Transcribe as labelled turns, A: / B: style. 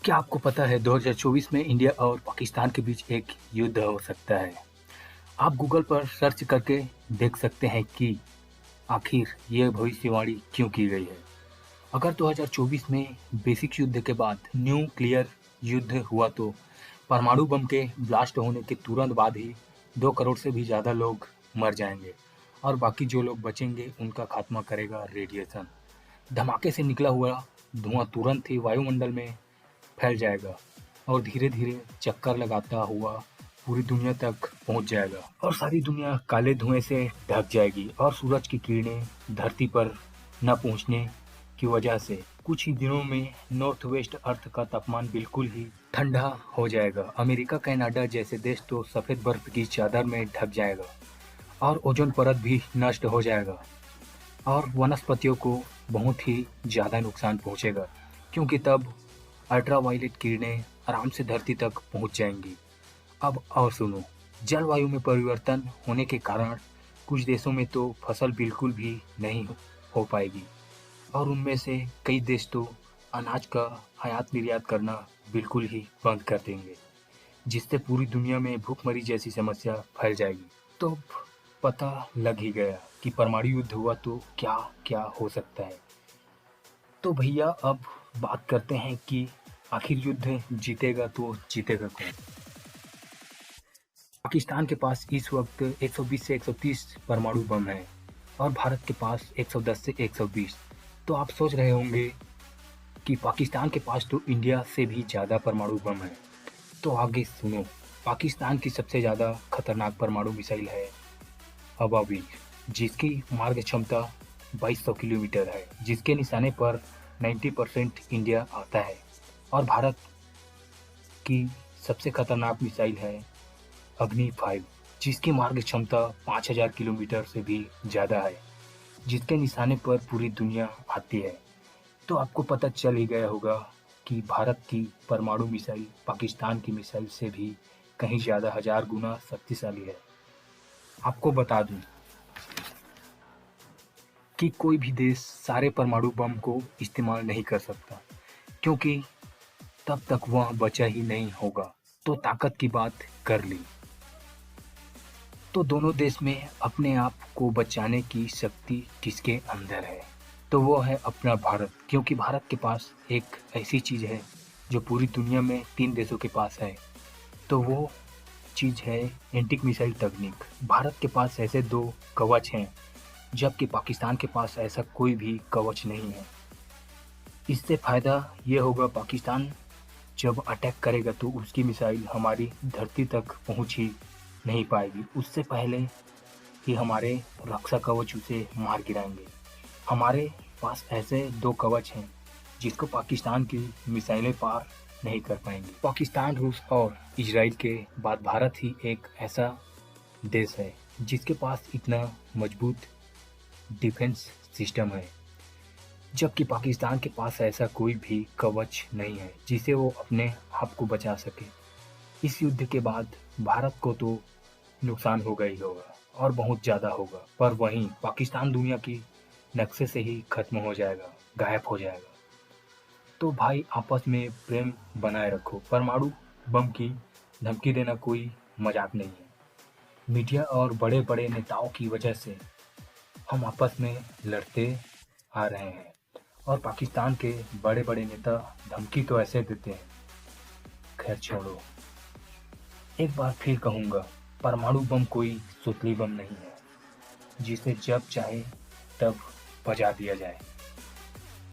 A: क्या आपको पता है 2024 में इंडिया और पाकिस्तान के बीच एक युद्ध हो सकता है? आप गूगल पर सर्च करके देख सकते हैं कि आखिर ये भविष्यवाणी क्यों की गई है। अगर 2024 में बेसिक युद्ध के बाद न्यूक्लियर युद्ध हुआ तो परमाणु बम के ब्लास्ट होने के तुरंत बाद ही 2 करोड़ से भी ज़्यादा लोग मर जाएंगे और बाकी जो लोग बचेंगे उनका खात्मा करेगा रेडिएशन। धमाके से निकला हुआ धुआं तुरंत ही वायुमंडल में फैल जाएगा और धीरे-धीरे चक्कर लगाता हुआ पूरी दुनिया तक पहुंच जाएगा और सारी दुनिया काले धुएं से ढक जाएगी और सूरज की किरणें धरती पर न पहुंचने की वजह से कुछ ही दिनों में नॉर्थ वेस्ट अर्थ का तापमान बिल्कुल ही ठंडा हो जाएगा। अमेरिका, कनाडा जैसे देश तो सफेद बर्फ की चादर में ढक जाएगा और ओजोन परत भी नष्ट हो जाएगा और वनस्पतियों को बहुत ही ज़्यादा नुकसान पहुंचेगा क्योंकि तब अल्ट्रावायलेट किरणें आराम से धरती तक पहुंच जाएंगी। अब और सुनो, जलवायु में परिवर्तन होने के कारण कुछ देशों में तो फसल बिल्कुल भी नहीं हो पाएगी और उनमें से कई देश तो अनाज का आयात निर्यात करना बिल्कुल ही बंद कर देंगे, जिससे पूरी दुनिया में भूखमरी जैसी समस्या फैल जाएगी। तो पता लग ही गया कि परमाणु युद्ध हुआ तो क्या क्या हो सकता है। तो भैया अब बात करते हैं कि आखिर युद्ध जीतेगा तो जीतेगा कौन। पाकिस्तान के पास इस वक्त 120 से 130 परमाणु बम है और भारत के पास 110 से 120। तो आप सोच रहे होंगे कि पाकिस्तान के पास तो इंडिया से भी ज़्यादा परमाणु बम है। तो आगे सुनो, पाकिस्तान की सबसे ज़्यादा खतरनाक परमाणु मिसाइल है हवावी, जिसकी मार्ग क्षमता 2200 किलोमीटर है, जिसके निशाने पर 90% इंडिया आता है। और भारत की सबसे खतरनाक मिसाइल है अग्नि 5, जिसकी मार्ग क्षमता 5000 किलोमीटर से भी ज़्यादा है, जिसके निशाने पर पूरी दुनिया आती है। तो आपको पता चल ही गया होगा कि भारत की परमाणु मिसाइल पाकिस्तान की मिसाइल से भी कहीं ज़्यादा 1000 गुना शक्तिशाली है। आपको बता दूं कि कोई भी देश सारे परमाणु बम को इस्तेमाल नहीं कर सकता, क्योंकि तब तक वह बचा ही नहीं होगा। तो ताकत की बात कर ली तो दोनों देश में अपने आप को बचाने की शक्ति किसके अंदर है? तो वो है अपना भारत, क्योंकि भारत के पास एक ऐसी चीज़ है जो पूरी दुनिया में 3 देशों के पास है। तो वो चीज़ है एंटी मिसाइल तकनीक। भारत के पास ऐसे 2 कवच हैं, जबकि पाकिस्तान के पास ऐसा कोई भी कवच नहीं है। इससे फ़ायदा ये होगा, पाकिस्तान जब अटैक करेगा तो उसकी मिसाइल हमारी धरती तक पहुंच ही नहीं पाएगी, उससे पहले ही हमारे रक्षा कवच उसे मार गिराएंगे। हमारे पास ऐसे 2 कवच हैं जिसको पाकिस्तान की मिसाइलें पार नहीं कर पाएंगी। पाकिस्तान, रूस और इजराइल के बाद भारत ही एक ऐसा देश है जिसके पास इतना मजबूत डिफेंस सिस्टम है, जबकि पाकिस्तान के पास ऐसा कोई भी कवच नहीं है जिसे वो अपने आप को बचा सके। इस युद्ध के बाद भारत को तो नुकसान होगा ही होगा और बहुत ज़्यादा होगा, पर वहीं पाकिस्तान दुनिया की नक्शे से ही खत्म हो जाएगा, गायब हो जाएगा। तो भाई आपस में प्रेम बनाए रखो। परमाणु बम की धमकी देना कोई मजाक नहीं है। मीडिया और बड़े बड़े नेताओं की वजह से हम आपस में लड़ते आ रहे हैं और पाकिस्तान के बड़े बड़े नेता धमकी तो ऐसे देते हैं। खैर छोड़ो, एक बार फिर कहूँगा, परमाणु बम कोई सुतली बम नहीं है जिसे जब चाहे तब बजा दिया जाए।